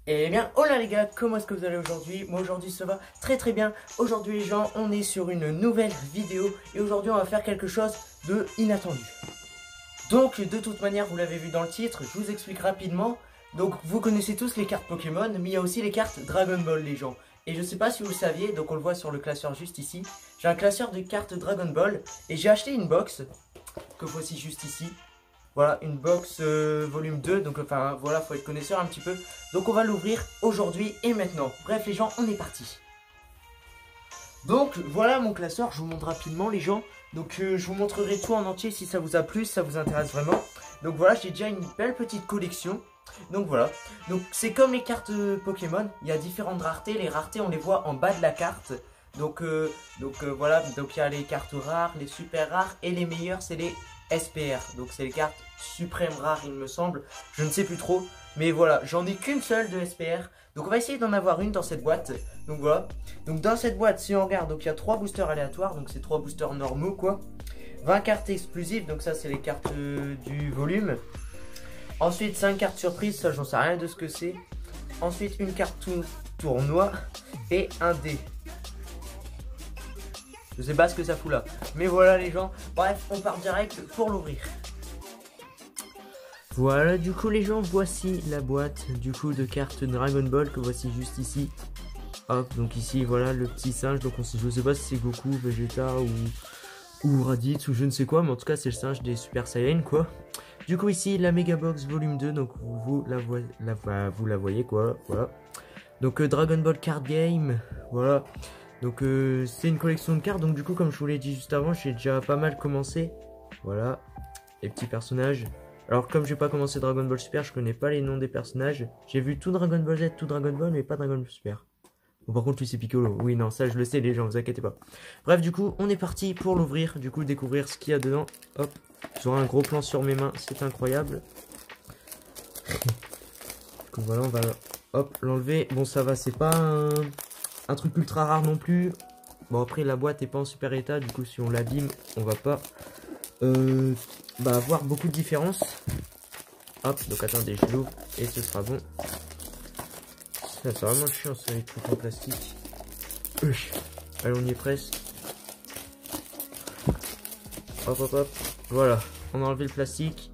Eh bien, hola les gars, comment est-ce que vous allez aujourd'hui? Moi aujourd'hui ça va très très bien. Aujourd'hui les gens, on est sur une nouvelle vidéo et aujourd'hui on va faire quelque chose de inattendu. Donc de toute manière, vous l'avez vu dans le titre, je vous explique rapidement. Donc vous connaissez tous les cartes Pokémon, mais il y a aussi les cartes Dragon Ball les gens. Et je sais pas si vous le saviez, donc on le voit sur le classeur juste ici. J'ai un classeur de cartes Dragon Ball et j'ai acheté une box que voici juste ici. Voilà, une box volume 2, donc enfin voilà, faut être connaisseur un petit peu. Donc on va l'ouvrir aujourd'hui et maintenant. Bref les gens, on est parti. Donc voilà mon classeur, je vous montre rapidement les gens. Donc je vous montrerai tout en entier si ça vous a plu, si ça vous intéresse vraiment. Donc voilà, j'ai déjà une belle petite collection. Donc voilà, donc c'est comme les cartes Pokémon, il y a différentes raretés. Les raretés on les voit en bas de la carte. Donc voilà, donc il y a les cartes rares, les super rares et les meilleures c'est les SPR. Donc c'est les cartes suprêmes rares il me semble, je ne sais plus trop. Mais voilà, j'en ai qu'une seule de SPR. Donc on va essayer d'en avoir une dans cette boîte. Donc voilà, donc dans cette boîte si on regarde, donc il y a 3 boosters aléatoires. Donc c'est 3 boosters normaux quoi. 20 cartes exclusives, donc ça c'est les cartes du volume. Ensuite 5 cartes surprises, ça j'en sais rien de ce que c'est. Ensuite une carte tournoi et un dé. Je sais pas ce que ça fout là. Mais voilà les gens. Bref, on part direct pour l'ouvrir. Voilà du coup les gens, voici la boîte du coup de cartes Dragon Ball que voici juste ici. Hop, donc ici voilà le petit singe. Donc je sais pas si c'est Goku, Vegeta ou Raditz ou je ne sais quoi. Mais en tout cas c'est le singe des Super Saiyan quoi. Du coup ici la Mega Box volume 2. Donc vous la voyez quoi. Voilà. Donc Dragon Ball Card Game. Voilà. Donc c'est une collection de cartes, donc du coup comme je vous l'ai dit juste avant, j'ai déjà pas mal commencé. Voilà, les petits personnages. Alors comme j'ai pas commencé Dragon Ball Super, je connais pas les noms des personnages. J'ai vu tout Dragon Ball Z, tout Dragon Ball, mais pas Dragon Ball Super. Bon par contre lui c'est Piccolo, oui non ça je le sais les gens, vous inquiétez pas. Bref du coup on est parti pour l'ouvrir, du coup découvrir ce qu'il y a dedans. Hop, j'aurai un gros plan sur mes mains, c'est incroyable. Du coup voilà on va hop l'enlever, bon ça va c'est pas un truc ultra rare non plus. Bon après la boîte est pas en super état, du coup si on l'abîme on va pas avoir beaucoup de différence. Hop donc attendez je l'ouvre et ce sera bon. Ça c'est vraiment chiant ça les trucs en plastique. Allez on y est presque. Hop hop hop. Voilà on a enlevé le plastique.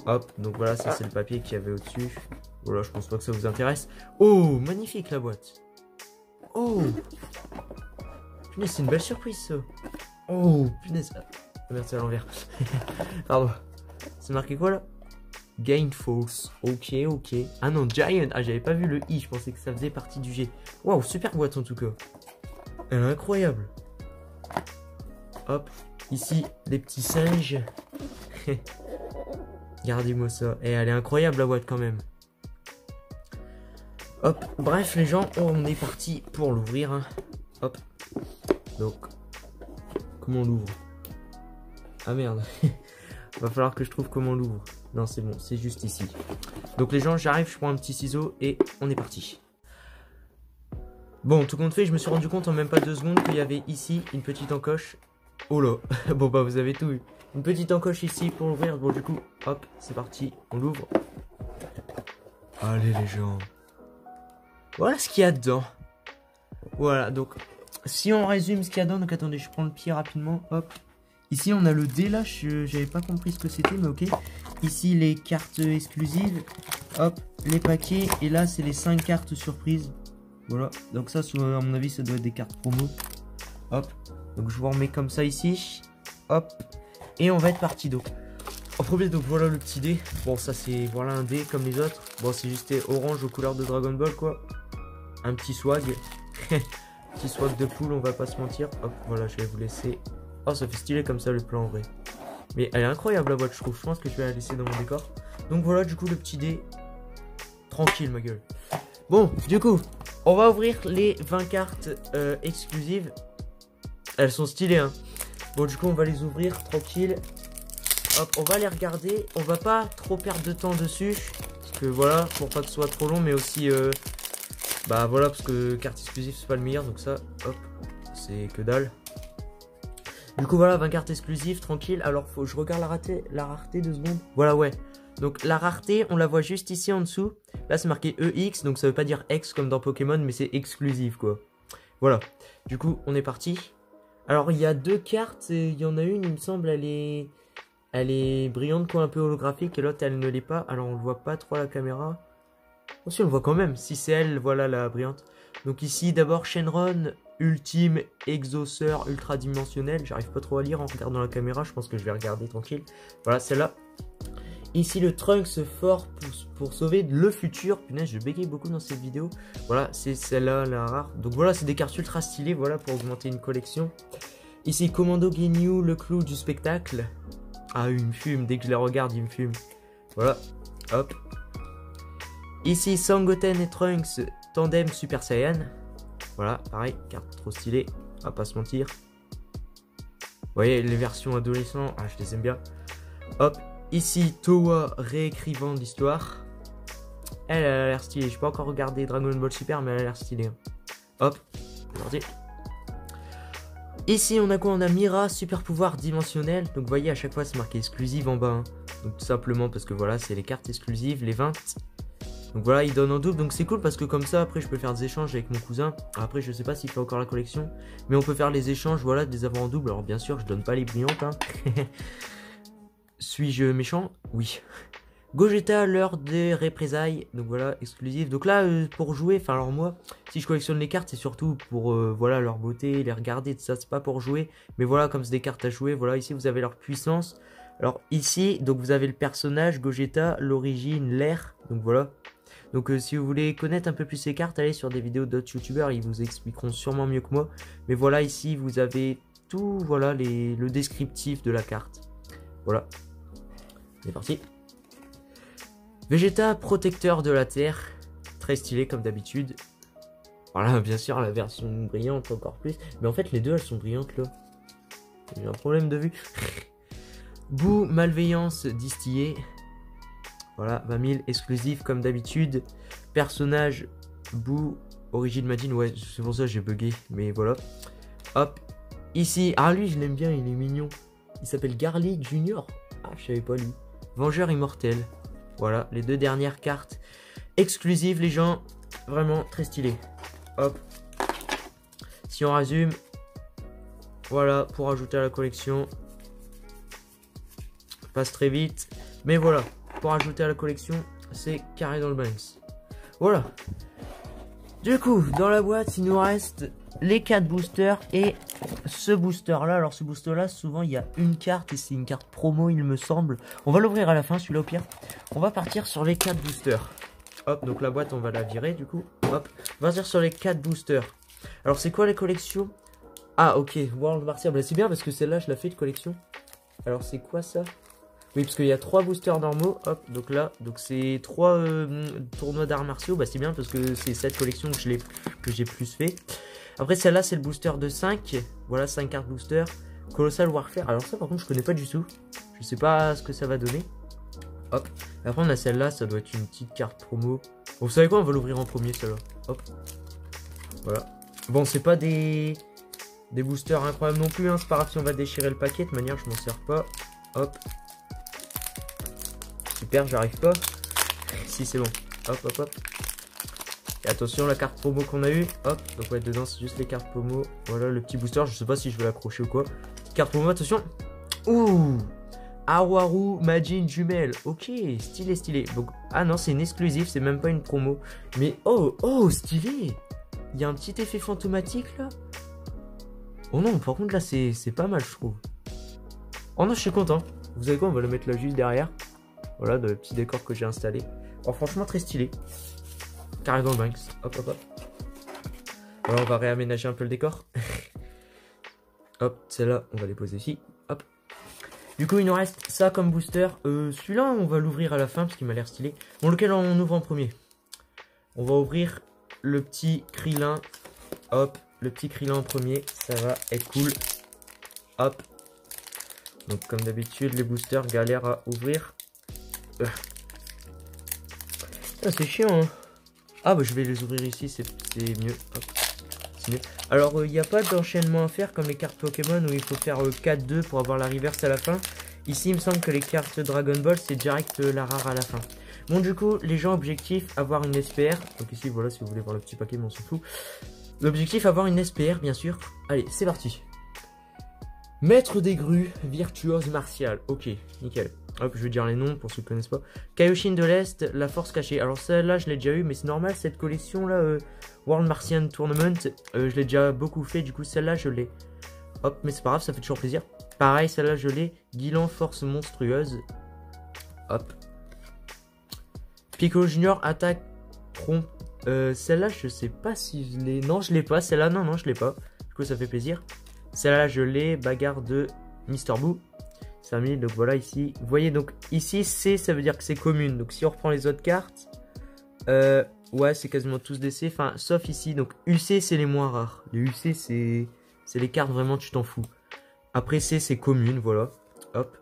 Hop donc voilà ça c'est le papier qu'il y avait au dessus. Voilà je pense pas que ça vous intéresse. Oh magnifique la boîte. Oh punaise, c'est une belle surprise ça. Oh punaise. Ah, merde, c'est à l'envers. Pardon. C'est marqué quoi là? Gain Force. Ok, ok. Ah non, Giant. Ah, j'avais pas vu le I. Je pensais que ça faisait partie du G. Waouh, super boîte en tout cas. Elle est incroyable. Hop. Ici, les petits singes. Regardez-moi ça. Et elle est incroyable la boîte quand même. Hop, bref les gens, on est parti pour l'ouvrir. Hein. Hop. Donc, comment on l'ouvre? Ah merde. Va falloir que je trouve comment on l'ouvre. Non c'est bon, c'est juste ici. Donc les gens, j'arrive, je prends un petit ciseau et on est parti. Bon, tout compte fait, je me suis rendu compte en même pas 2 secondes qu'il y avait ici une petite encoche. Oh là. Bon bah vous avez tout eu. Une petite encoche ici pour l'ouvrir. Bon du coup, hop, c'est parti, on l'ouvre. Allez les gens. Voilà ce qu'il y a dedans. Voilà, donc si on résume ce qu'il y a dedans, donc attendez, je prends le pied rapidement, hop. Ici on a le dé là, j'avais pas compris ce que c'était, mais ok. Ici les cartes exclusives, hop, les paquets, et là c'est les 5 cartes surprises. Voilà, donc ça à mon avis ça doit être des cartes promo. Hop, donc je vous remets comme ça ici, hop, et on va être parti donc. En premier, donc voilà le petit dé. Bon, ça c'est voilà un dé comme les autres. Bon, c'est juste orange aux couleurs de Dragon Ball quoi. Un petit swag. Petit swag de poule, on va pas se mentir. Hop, voilà, je vais vous laisser. Oh, ça fait stylé comme ça le plan en vrai. Mais elle est incroyable la boîte, je trouve. Je pense que je vais la laisser dans mon décor. Donc voilà, du coup, le petit dé. Tranquille, ma gueule. Bon, du coup, on va ouvrir les 20 cartes exclusives. Elles sont stylées, hein. Bon, du coup, on va les ouvrir tranquille. Hop, on va les regarder, on va pas trop perdre de temps dessus, parce que voilà, pour pas que ce soit trop long, mais aussi, voilà, parce que carte exclusive c'est pas le meilleur, donc ça, hop, c'est que dalle. Du coup voilà, 20 cartes exclusives, tranquille, alors faut que je regarde la rareté 2 secondes. Voilà ouais, Donc la rareté, on la voit juste ici en dessous. Là c'est marqué EX, donc ça veut pas dire X comme dans Pokémon, mais c'est exclusif quoi. Voilà, du coup on est parti. Alors il y a deux cartes, il y en a une il me semble elle est brillante quoi, un peu holographique, et l'autre elle ne l'est pas. Alors on le voit pas trop à la caméra. Oh si on le voit quand même, si c'est elle, voilà la brillante. Donc ici d'abord Shenron, ultime, exauceur, ultra dimensionnel. J'arrive pas trop à lire en regardant la caméra, je pense que je vais regarder tranquille. Voilà celle-là. Ici le Trunks fort pour sauver le futur. Punaise, je bégaye beaucoup dans cette vidéo. Voilà, c'est celle-là la rare. Donc voilà, c'est des cartes ultra stylées, voilà, pour augmenter une collection. Ici Commando Ginyu, le clou du spectacle. Ah, il me fume, dès que je les regarde, il me fume. Voilà, hop. Ici Sangoten et Trunks, tandem Super Saiyan. Voilà, pareil, carte trop stylée, on va pas se mentir. Vous voyez, les versions adolescents, ah, je les aime bien. Hop. Ici, Towa réécrivant l'histoire. Elle a l'air stylée. Je peux pas encore regarder Dragon Ball Super, mais elle a l'air stylée. Hein. Hop, c'est parti. Ici, on a quoi? On a Mira, super pouvoir dimensionnel. Donc, vous voyez, à chaque fois, c'est marqué exclusive en bas. Hein. Donc, tout simplement parce que voilà, c'est les cartes exclusives, les 20. Donc, voilà, il donne en double. Donc, c'est cool parce que comme ça, après, je peux faire des échanges avec mon cousin. Après, je sais pas s'il fait encore la collection. Mais on peut faire les échanges, voilà, des avoir en double. Alors, bien sûr, je donne pas les brillantes. Hein. Suis-je méchant? Oui. Gogeta, l'heure des représailles. Donc voilà, exclusif. Donc là, pour jouer, enfin alors moi, si je collectionne les cartes, c'est surtout pour voilà leur beauté, les regarder, tout ça. C'est pas pour jouer. Mais voilà, comme c'est des cartes à jouer, voilà, ici vous avez leur puissance. Alors ici, donc vous avez le personnage, Gogeta, l'origine, l'air. Donc voilà. Donc si vous voulez connaître un peu plus ces cartes, allez sur des vidéos d'autres youtubeurs, ils vous expliqueront sûrement mieux que moi. Mais voilà, ici vous avez tout, voilà, le descriptif de la carte. Voilà. C'est parti. Vegeta, protecteur de la Terre. Très stylé comme d'habitude. Voilà, bien sûr, la version brillante encore plus. Mais en fait, les deux, elles sont brillantes là. J'ai un problème de vue. Boue, malveillance distillée. Voilà, 20 000 exclusif comme d'habitude. Personnage, Boue, origine Majin. Ouais, c'est pour ça que j'ai bugué. Mais voilà. Hop. Ici, ah lui, je l'aime bien, il est mignon. Il s'appelle Garlic Junior. Ah, je savais pas lui. Vengeur immortel. Voilà, les deux dernières cartes exclusives, les gens. Vraiment très stylé. Hop. Si on résume. Voilà, pour ajouter à la collection. Passe très vite. Mais voilà, pour ajouter à la collection, c'est carré dans le Banks. Voilà. Du coup, dans la boîte, il nous reste les 4 boosters et ce booster là. Alors ce booster là, souvent il y a une carte et c'est une carte promo il me semble. On va l'ouvrir à la fin celui-là au pire. On va partir sur les 4 boosters. Hop, donc la boîte on va la virer du coup. Hop, on va partir sur les 4 boosters. Alors c'est quoi les collections? Ah ok, World Martial, bah, c'est bien parce que celle-là je la fais de collection. Alors c'est quoi ça? Oui, parce qu'il y a 3 boosters normaux. Hop, donc là, donc c'est 3 tournois d'arts martiaux. Bah c'est bien parce que c'est cette collection que j'ai plus fait. Après celle-là c'est le booster de 5. Voilà, 5 cartes booster. Colossal Warfare. Alors ça par contre je connais pas du tout. Je sais pas ce que ça va donner. Hop. Après on a celle-là, ça doit être une petite carte promo. Bon, vous savez quoi, on va l'ouvrir en premier celle-là. Hop. Voilà. Bon, c'est pas des boosters incroyables non plus. Hein. C'est pas grave si on va déchirer le paquet. De manière je m'en sers pas. Hop. Super, j'arrive pas. Si c'est bon. Hop, hop, hop. Et attention, la carte promo qu'on a eu. Hop, donc ouais, dedans c'est juste les cartes promo. Voilà le petit booster, je sais pas si je vais l'accrocher ou quoi. Petite carte promo, attention. Ouh, Awaru Majin jumelle. Ok, stylé, stylé. Donc, ah non, c'est une exclusive, c'est même pas une promo. Mais oh, stylé. Il y a un petit effet fantomatique là. Oh non, par contre là c'est pas mal je trouve. Oh non, je suis content. Vous savez quoi, on va le mettre là juste derrière. Voilà, le petit décor que j'ai installé. Oh, franchement, très stylé. Carré dans le Banks. Hop, hop, hop. Voilà, on va réaménager un peu le décor. Hop, celle-là, on va les poser ici. Hop. Du coup, il nous reste ça comme booster. Celui-là, on va l'ouvrir à la fin parce qu'il m'a l'air stylé. Bon, lequel on ouvre en premier? On va ouvrir le petit Krillin. Hop, le petit Krillin en premier. Ça va être cool. Hop. Donc, comme d'habitude, les boosters galèrent à ouvrir. Ah, c'est chiant hein. Ah bah je vais les ouvrir ici, c'est mieux. C'est mieux. Alors il n'y a pas d'enchaînement à faire comme les cartes Pokémon où il faut faire 4-2 pour avoir la reverse à la fin. Ici, il me semble que les cartes Dragon Ball, c'est direct la rare à la fin. Bon, du coup, les gens, objectif, avoir une SPR. Donc ici, voilà, si vous voulez voir le petit paquet, mais on s'en fout. L'objectif, avoir une SPR, bien sûr. Allez, c'est parti. Maître des grues, virtuose martiale. Ok, nickel. Hop, je vais dire les noms pour ceux qui ne connaissent pas. Kaioshin de l'Est, la force cachée. Alors celle-là, je l'ai déjà eu, mais c'est normal, cette collection-là, World Martian Tournament, je l'ai déjà beaucoup fait, du coup, celle-là, je l'ai. Hop, mais c'est pas grave, ça fait toujours plaisir. Pareil, celle-là, je l'ai. Guilan, force monstrueuse. Hop. Piccolo Junior, attaque prompt. Celle-là, je sais pas si je l'ai. Non, je l'ai pas. Celle-là, non, je l'ai pas. Du coup, ça fait plaisir. Celle-là, je l'ai. Bagarre de Mister Boo. 5000, donc voilà ici. Vous voyez, donc ici, C, ça veut dire que c'est commune. Donc si on reprend les autres cartes, ouais, c'est quasiment tous des C. Enfin, sauf ici. Donc UC, c'est les moins rares. Les UC, c'est les cartes vraiment, tu t'en fous. Après C, c'est commune, voilà. Hop.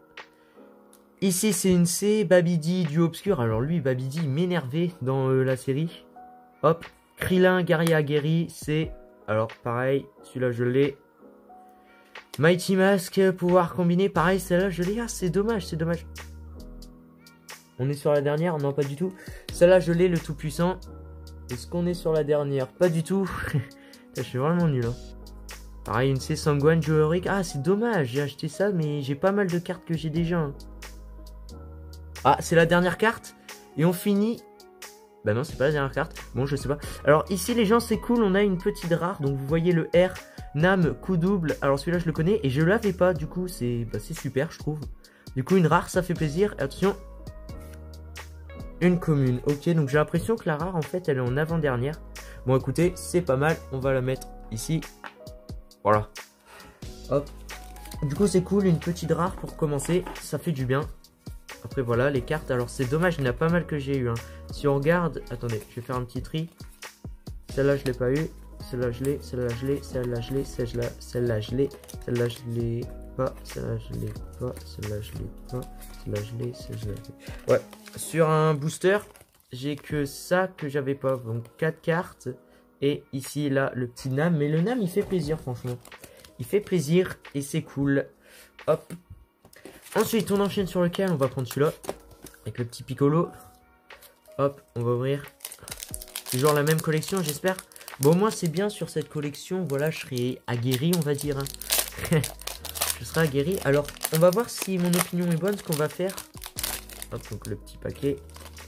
Ici, c'est une C. Babidi, du obscur. Alors lui, Babidi, il m'énervait dans la série. Hop. Krillin, guerrier aguerri, c'est... Alors, pareil, celui-là, je l'ai. Mighty Mask, pouvoir combiner. Pareil, celle-là, je l'ai. Ah, c'est dommage, c'est dommage. On est sur la dernière? Non, pas du tout. Celle-là, je l'ai, le tout-puissant. Est-ce qu'on est sur la dernière? Pas du tout. Je suis vraiment nul. Hein. Pareil, une C. Sangwan, Joeric. Ah, c'est dommage. J'ai acheté ça, mais j'ai pas mal de cartes que j'ai déjà. Hein. Ah, c'est la dernière carte. Et on finit... Bah non, c'est pas la dernière carte. Bon, je sais pas. Alors ici, les gens, c'est cool. On a une petite rare. Donc vous voyez le R, Nam, coup double. Alors celui-là, je le connais. Et je l'avais pas. Du coup, c'est super, je trouve. Du coup, une rare, ça fait plaisir. Attention. Une commune. Ok, donc j'ai l'impression que la rare, en fait, elle est en avant-dernière. Bon, écoutez, c'est pas mal. On va la mettre ici. Voilà. Hop. Du coup, c'est cool. Une petite rare pour commencer. Ça fait du bien. Après, voilà, les cartes. Alors, c'est dommage. Il y en a pas mal que j'ai eu. Hein. Si on regarde, attendez, je vais faire un petit tri. Celle-là, je l'ai pas eu. Celle-là, je l'ai. Celle-là, je l'ai. Celle-là, je l'ai. Celle-là, je l'ai. Celle-là, je l'ai pas. Celle-là, je l'ai pas. Celle-là, je l'ai pas. Celle-là, je l'ai. Celle-là, je l'ai. Ouais. Sur un booster, j'ai que ça que j'avais pas. Donc, 4 cartes. Et ici, là, le petit Nam. Mais le Nam, il fait plaisir, franchement. Il fait plaisir et c'est cool. Hop. Ensuite, on enchaîne sur lequel on va prendre celui-là. Avec le petit Piccolo. Hop, on va ouvrir. C'est genre la même collection, j'espère. Bon, moi, c'est bien sur cette collection. Voilà, je serai aguerri, on va dire. Hein. Je serai aguerri. Alors, on va voir si mon opinion est bonne, ce qu'on va faire. Hop, donc le petit paquet.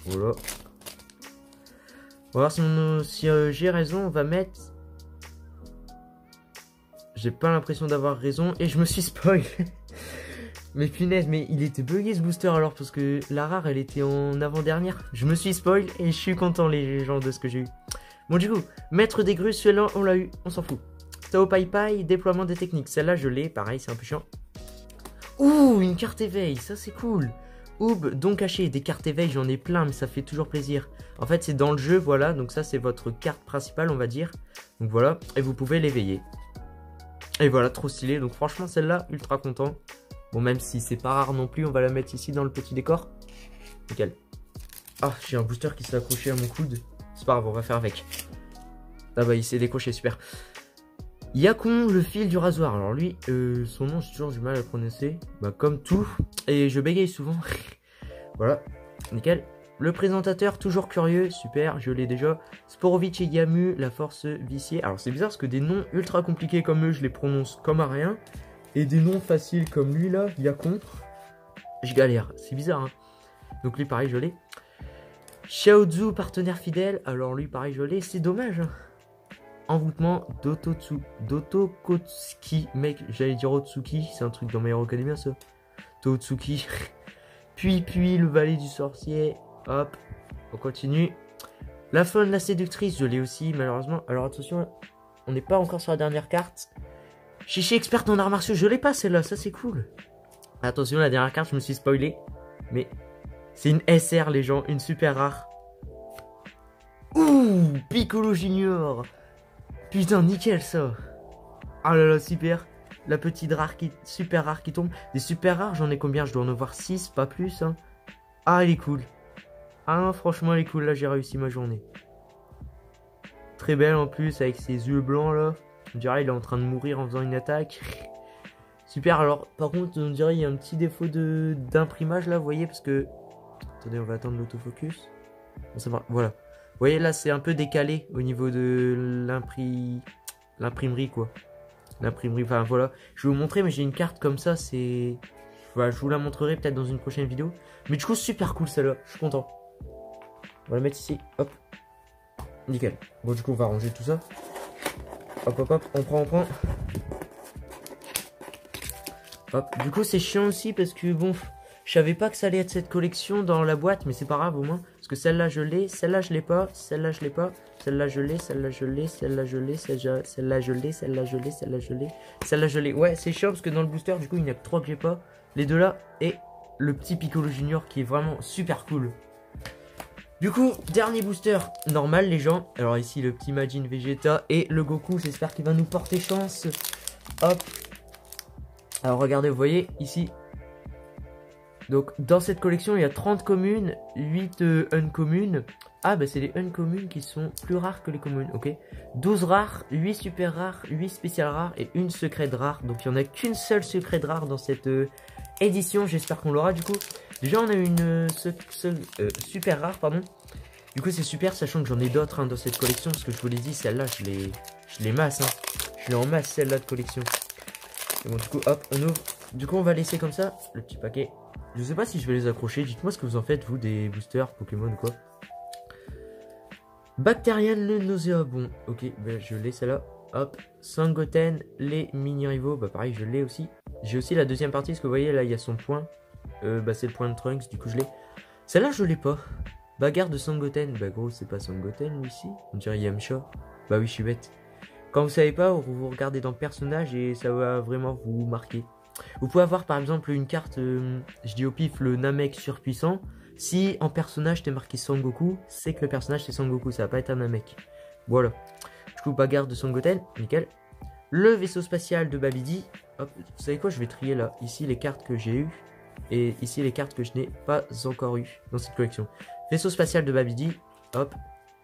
Voilà. On va voir si j'ai raison. On va mettre... J'ai pas l'impression d'avoir raison. Et je me suis spoil. Mais punaise, mais il était bugué ce booster alors parce que la rare elle était en avant-dernière. Je me suis spoil et je suis content les gens de ce que j'ai eu. Bon du coup, maître des grues, celui-là on l'a eu, on s'en fout. Tao Pai Pai, déploiement des techniques. Celle-là je l'ai, pareil c'est un peu chiant. Ouh, une carte éveil, ça c'est cool. Oub, don caché, des cartes éveil j'en ai plein mais ça fait toujours plaisir. En fait c'est dans le jeu, voilà, donc ça c'est votre carte principale on va dire. Donc voilà, et vous pouvez l'éveiller. Et voilà, trop stylé, donc franchement celle-là, ultra content. Bon, même si c'est pas rare non plus, on va la mettre ici dans le petit décor. Nickel. Ah, j'ai un booster qui s'est accroché à mon coude. C'est pas grave, on va faire avec. Ah bah, il s'est décroché, super. Yakon, le fil du rasoir. Alors lui, son nom, j'ai toujours du mal à le prononcer. Bah, comme tout. Et je bégaye souvent. Voilà, nickel. Le présentateur, toujours curieux, super, je l'ai déjà. Sporovitch et Yamu, la force viciée. Alors c'est bizarre parce que des noms ultra compliqués comme eux, je les prononce comme à rien. Et des noms faciles comme lui là, Yakon, je galère, c'est bizarre hein. Donc lui pareil je l'ai. Xiaozu, partenaire fidèle, alors lui pareil je l'ai, c'est dommage hein. Envoûtement d'Otokotsuki, mec j'allais dire Otsuki, c'est un truc dans My Hero Academia ça. Totsuki. puis le valet du sorcier, hop, on continue. La faune, la séductrice, je l'ai aussi malheureusement. Alors attention, on n'est pas encore sur la dernière carte. Chichi experte en arts martiaux, je l'ai pas celle-là, ça c'est cool. Attention, la dernière carte, je me suis spoilé. Mais c'est une SR les gens, une super rare. Ouh, Piccolo Junior. Putain, nickel ça. Ah là là, super. La petite rare qui, super rare qui tombe. Des super rares, j'en ai combien? Je dois en avoir 6, pas plus. Hein. Ah, elle est cool. Ah non, franchement, elle est cool. Là, j'ai réussi ma journée. Très belle en plus, avec ses yeux blancs là. On dirait il est en train de mourir en faisant une attaque. Super, alors par contre on dirait il y a un petit défaut d'imprimage là, vous voyez, parce que... Attendez, on va attendre l'autofocus. Bon, ça va, voilà. Vous voyez là c'est un peu décalé au niveau de l'imprimerie quoi. L'imprimerie, enfin voilà. Je vais vous montrer, mais j'ai une carte comme ça, c'est... Voilà, je vous la montrerai peut-être dans une prochaine vidéo. Mais du coup super cool celle-là, je suis content. On va la mettre ici, hop. Nickel. Bon du coup on va ranger tout ça. Hop hop hop, on prend. Hop, du coup c'est chiant aussi parce que bon, je savais pas que ça allait être cette collection dans la boîte, mais c'est pas grave au moins. Parce que celle-là je l'ai, celle-là je l'ai pas, celle-là je l'ai pas, celle-là je l'ai, celle-là je l'ai, celle-là je l'ai, celle-là je l'ai, celle-là je l'ai, celle-là je l'ai, celle-là je l'ai. Ouais, c'est chiant parce que dans le booster du coup il n'y a que 3 que j'ai pas. Les deux là et le petit Piccolo Junior qui est vraiment super cool. Du coup, dernier booster normal les gens. Alors ici le petit Majin Vegeta et le Goku, j'espère qu'il va nous porter chance. Hop. Alors regardez, vous voyez ici. Donc dans cette collection il y a 30 communes, 8 uncommunes. Ah bah c'est les uncommunes qui sont plus rares que les communes, ok. 12 rares, 8 super rares, 8 spéciales rares et une secrète rare. Donc il n'y en a qu'une seule secrète rare dans cette édition, j'espère qu'on l'aura du coup. Déjà on a une super rare, pardon. Du coup c'est super, sachant que j'en ai d'autres hein, dans cette collection. Parce que je vous l'ai dit, celle-là je les masse, hein. Je l'ai en masse celle-là de collection. Et bon du coup hop, on ouvre. Du coup on va laisser comme ça le petit paquet. Je sais pas si je vais les accrocher, dites-moi ce que vous en faites vous des boosters Pokémon ou quoi. Bacterian le nauséabond, ok, ben, je l'ai celle-là. Hop, Sangoten, les mini-rivaux, bah pareil je l'ai aussi. J'ai aussi la deuxième partie, parce que vous voyez là il y a son point. Bah c'est le point de Trunks, du coup je l'ai. Celle-là je l'ai pas. Bagarre de Sangoten, bah gros c'est pas Sangoten lui ici. On dirait Yamcha. Bah oui je suis bête. Quand vous savez pas, vous regardez dans le personnage et ça va vraiment vous marquer. Vous pouvez avoir par exemple une carte, je dis au pif, le Namek surpuissant. Si en personnage t'es marqué Sangoku, c'est que le personnage c'est Sangoku, ça va pas être un Namek. Voilà. Du coup, bagarre de Sangoten, nickel. Le vaisseau spatial de Babidi. Hop, vous savez quoi, je vais trier là. Ici les cartes que j'ai eues. Et ici les cartes que je n'ai pas encore eues dans cette collection. Vaisseau spatial de Babidi. Hop.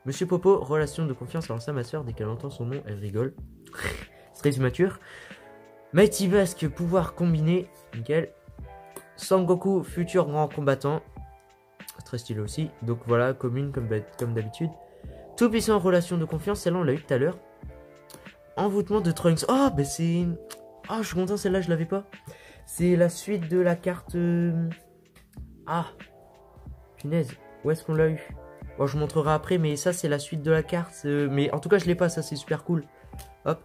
Monsieur Popo, relation de confiance. Alors ça, ma soeur, dès qu'elle entend son nom, elle rigole. C'est très immature. Mighty Basque, pouvoir combiné. Nickel. Sangoku, futur grand combattant. Très stylé aussi. Donc voilà, commune comme d'habitude. Tout puissant, relation de confiance. Celle-là, on l'a eu tout à l'heure. Envoûtement de Trunks. Oh, bah c'est... Oh, je suis content, celle-là, je l'avais pas. C'est la suite de la carte... Ah. Punaise. Où est-ce qu'on l'a eu? Bon, je vous montrerai après, mais ça, c'est la suite de la carte. Mais en tout cas, je l'ai pas, ça, c'est super cool. Hop.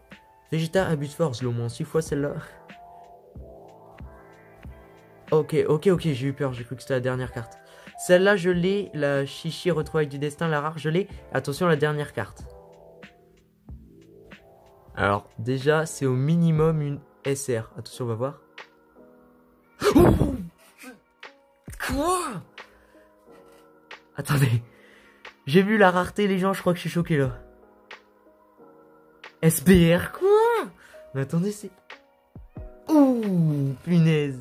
Vegeta, abus de force, au moins 6 fois celle-là. Ok, j'ai eu peur, j'ai cru que c'était la dernière carte. Celle-là, je l'ai. La Chichi retrouvaille du destin, la rare, je l'ai. Attention, la dernière carte. Alors, déjà, c'est au minimum une SR. Attention, on va voir. Oh, quoi? Attendez. J'ai vu la rareté, les gens, je crois que je suis choqué, là. SPR, quoi? Mais attendez, c'est... Ouh, punaise.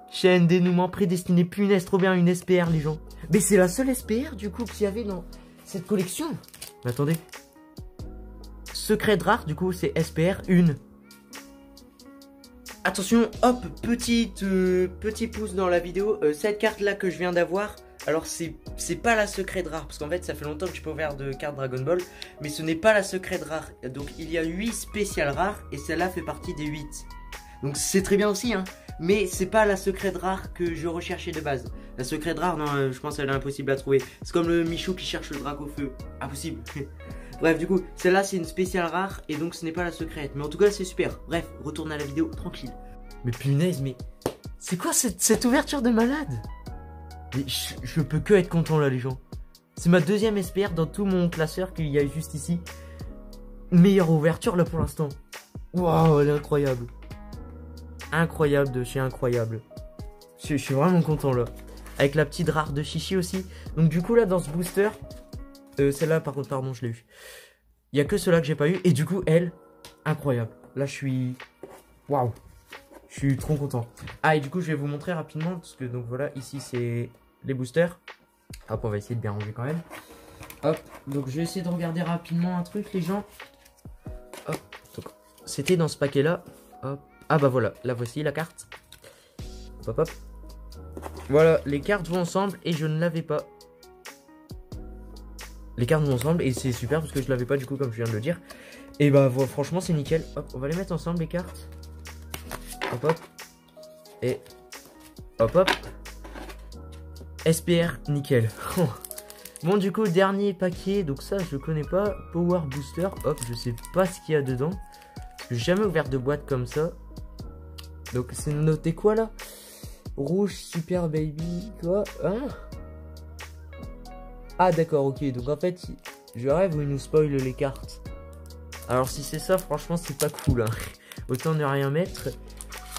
Chaîne, dénouement, prédestiné, punaise, trop bien, une SPR, les gens. Mais c'est la seule SPR, du coup, qu'il y avait dans cette collection. Mais attendez. Secret de rare, du coup, c'est SPR 1. Attention, hop, petit pouce dans la vidéo. Cette carte-là que je viens d'avoir, alors c'est pas la secret de rare, parce qu'en fait, ça fait longtemps que je peux ouvrir de cartes Dragon Ball, mais ce n'est pas la secret de rare. Donc, il y a 8 spéciales rares, et celle-là fait partie des 8. Donc, c'est très bien aussi, hein. Mais c'est pas la secret de rare que je recherchais de base. La secret de rare, non, je pense qu'elle est impossible à trouver. C'est comme le Michou qui cherche le drac au feu. Impossible. Bref, du coup, celle-là, c'est une spéciale rare. Et donc, ce n'est pas la secrète. Mais en tout cas, c'est super. Bref, retourne à la vidéo, tranquille. Mais punaise, mais... C'est quoi cette ouverture de malade? Mais je peux que être content, là, les gens. C'est ma deuxième SPR dans tout mon classeur qu'il y a juste ici. Meilleure ouverture, là, pour l'instant. Waouh, elle est incroyable. Incroyable de chez incroyable. Je suis vraiment content là. Avec la petite rare de Chichi aussi. Donc du coup là dans ce booster, celle-là par contre pardon je l'ai eu. Il y a que ceux-là que j'ai pas eu. Et du coup elle, incroyable. Là je suis... Waouh. Je suis trop content. Ah et du coup je vais vous montrer rapidement. Parce que donc voilà ici c'est les boosters. Hop on va essayer de bien ranger quand même. Hop donc je vais essayer de regarder rapidement un truc les gens. Hop. C'était dans ce paquet là. Hop. Ah bah voilà, la voici la carte. Hop hop. Voilà, les cartes vont ensemble et je ne l'avais pas. Les cartes vont ensemble et c'est super parce que je l'avais pas du coup comme je viens de le dire. Et bah voilà, franchement c'est nickel. Hop, on va les mettre ensemble les cartes. Hop hop. Et hop hop. SPR, nickel. Bon du coup dernier paquet, donc ça je connais pas. Power Booster, hop, je sais pas ce qu'il y a dedans. J'ai jamais ouvert de boîte comme ça. Donc c'est noté quoi là? Rouge Super Baby, quoi? Hein? Ah d'accord, ok, donc en fait je rêve où il nous spoil les cartes. Alors si c'est ça, franchement c'est pas cool hein. Autant ne rien mettre.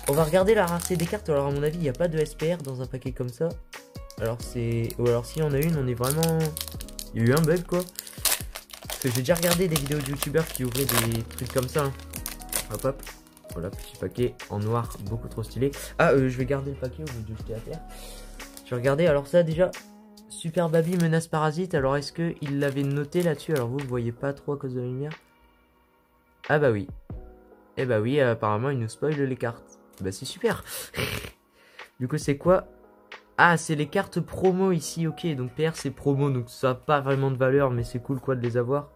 On va regarder la rareté des cartes. Alors à mon avis il n'y a pas de SPR dans un paquet comme ça. Alors c'est... Ou alors si on a une, on est vraiment... Il y a eu un bug quoi. Parce que j'ai déjà regardé des vidéos de youtubeurs qui ouvraient des trucs comme ça hein. Hop hop. Voilà, petit paquet en noir, beaucoup trop stylé. Ah, je vais garder le paquet au lieu de le jeter à terre. Je vais regarder, alors ça déjà... Super Baby menace parasite. Alors est-ce qu'il l'avait noté là-dessus? Alors vous voyez pas trop à cause de la lumière. Ah bah oui. Eh bah oui, apparemment il nous spoil les cartes. Bah c'est super. Du coup c'est quoi? Ah c'est les cartes promo ici, ok. Donc PR c'est promo, donc ça n'a pas vraiment de valeur, mais c'est cool quoi de les avoir.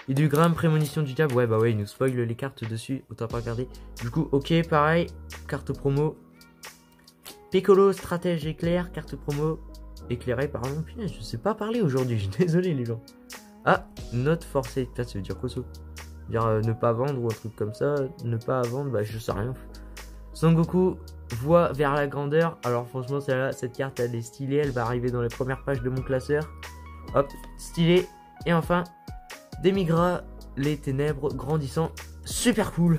Et du grain, prémonition du diable. Ouais bah ouais, il nous spoil les cartes dessus, autant pas regarder. Du coup ok, pareil, carte promo. Piccolo stratège éclair, carte promo. Éclairé pardon, putain je sais pas parler aujourd'hui, je suis désolé les gens. Ah, note forcée, putain ça veut dire quoi ça? Dire ne pas vendre ou un truc comme ça, ne pas vendre, bah je sais rien. Sangoku voit vers la grandeur, alors franchement celle-là, cette carte elle est stylée, elle va arriver dans les premières pages de mon classeur. Hop, stylé. Et enfin, Demigra, les ténèbres grandissant, super cool.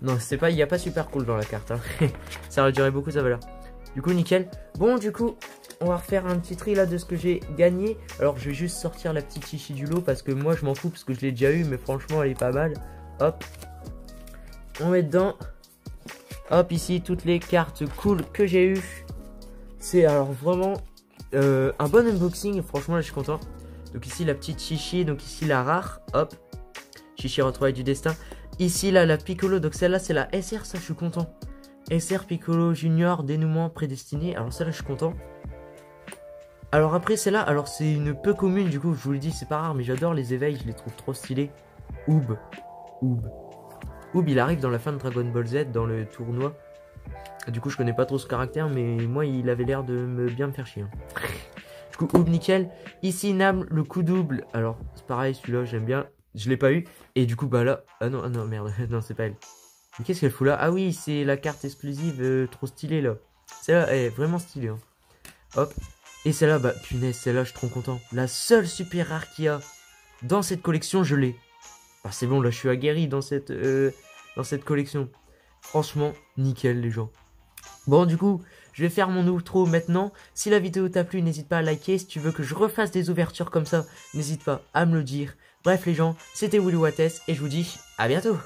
Non c'est pas, il n'y a pas super cool dans la carte hein. Ça réduirait beaucoup sa valeur. Du coup nickel. Bon du coup on va refaire un petit tri là de ce que j'ai gagné. Alors je vais juste sortir la petite chichi du lot parce que moi je m'en fous parce que je l'ai déjà eu, mais franchement elle est pas mal. Hop, on met dedans. Hop, ici toutes les cartes cool que j'ai eu. C'est alors vraiment un bon unboxing. Franchement là je suis content. Donc ici la petite chichi, donc ici la rare. Hop, chichi retrouvaille du destin. Ici là la Piccolo, donc celle-là c'est la SR, ça je suis content. SR Piccolo Junior, dénouement prédestiné. Alors celle-là je suis content. Alors après celle-là, alors c'est une peu commune du coup, je vous le dis c'est pas rare, mais j'adore les éveils, je les trouve trop stylés. Oob il arrive dans la fin de Dragon Ball Z dans le tournoi. Du coup je connais pas trop ce caractère, mais moi il avait l'air de bien me faire chier hein. Du coup Oob nickel. Ici Nam le coup double. Alors c'est pareil, celui-là j'aime bien. Je l'ai pas eu. Et du coup bah là, ah non merde, non c'est pas elle. Mais qu'est-ce qu'elle fout là? Ah oui, c'est la carte exclusive trop stylée là. Celle-là, elle est vraiment stylée. Hein. Hop. Et celle-là, bah punaise, celle-là, je suis trop content. La seule super rare qu'il y a dans cette collection, je l'ai. Ah, c'est bon, là, je suis aguerri dans cette collection. Franchement, nickel les gens. Bon, du coup, je vais faire mon outro maintenant. Si la vidéo t'a plu, n'hésite pas à liker. Si tu veux que je refasse des ouvertures comme ça, n'hésite pas à me le dire. Bref les gens, c'était Willy Wattez et je vous dis à bientôt.